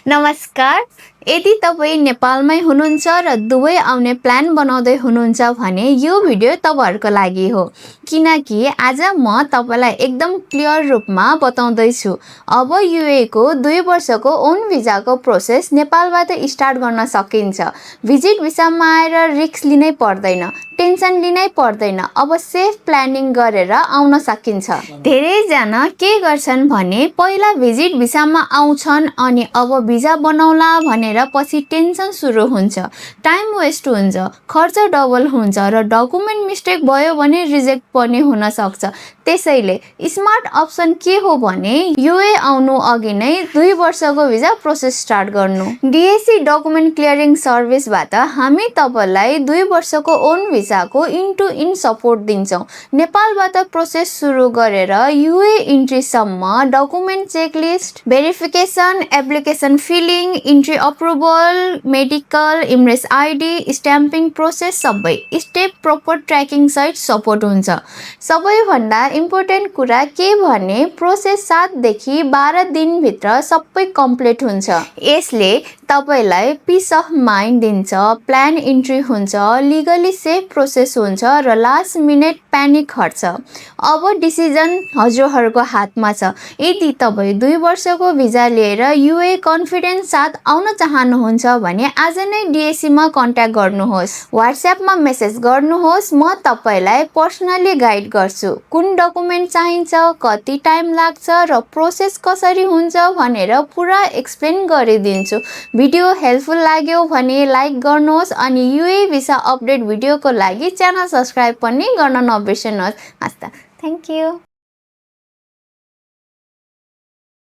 नमस्कार। यदि तपाईँ नेपालमै हुनुहुन्छ र दुबई आउने प्लान बनाउँदै हुनुहुन्छ भने यो भिडियो तपाईहरुको लागि हो, किनकि आज म तपाईलाई एकदम क्लियर रूपमा बताउँदै छु। अब युए को 2 वर्षको ओन भिजाको प्रोसेस नेपालबाट स्टार्ट गर्न सकिन्छ। भिजिट भिसामा आएर रिस्क लिनै पर्दैन, टेन्सन लिनै पर्दैन। अब सेफ प्लानिङ गरेर आउन सकिन्छ। धेरै जना के गर्छन् भने पहिला भिजिट भिसामा आउँछन् अनि अब भिजा बनाउला भनेर पछि टेन्सन सुरु हुन्छ, टाइम वेस्ट हुन्छ, खर्च डबल हुन्छ र डकुमेन्ट मिस्टेक भयो भने रिजेक्ट पनि हुन सक्छ। त्यसैले स्मार्ट अप्सन के हो भने युए आउनु अघि नै 2 वर्षको भिजा प्रोसेस स्टार्ट गर्नु। डीएसी डकुमेन्ट क्लियरिङ सर्भिसबाट हामी तपाईलाई 2 वर्षको ओन भिजाको इन टु इन सपोर्ट दिन्छौं। नेपालबाट प्रोसेस सुरु गरेर युए इन्ट्री सम्म document checklist, verification, application filling, entry approval, medical, Emirates ID, stamping process सबै स्टेप प्रपर ट्र्याकिङ सहित सपोर्ट हुन्छ। सबैभन्दा इम्पोर्टेन्ट कुरा के भने प्रोसेस 7 देखि 12 दिन भित्र सबै कम्प्लिट हुन्छ। यसले तपाईलाई पीस अफ माइन्ड दिन्छ, प्लान इन्ट्री हुन्छ, लिगली सेफ प्रोसेस हुन्छ र लास्ट मिनेट प्यानिक हट्छ। अब डिसिजन हजुरहरूको हातमा छ। यदि तपाईँ 2 वर्षको भिजा लिएर युए कन्फिडेन्स साथ आउन चाहनुहुन्छ भने आज नै डीएसी मा कन्ट्याक्ट गर्नुहोस्, व्हाट्सएपमा मेसेज गर्नुहोस्। म तपाईलाई पर्सनली गाइड गर्छु, कुन डकुमेन्ट चाहिन्छ, कति टाइम लाग्छ र प्रोसेस कसरी हुन्छ भनेर पुरा एक्सप्लेन गरिदिन्छु। भिडियो हेल्पफुल लाग्यो भने लाइक गर्नुहोस् अनि युए भिसा अपडेट भिडियोको लागि च्यानल सब्स्क्राइब पनि गर्न नबिर्सनुहोस्। हस्त, थ्यांक यू।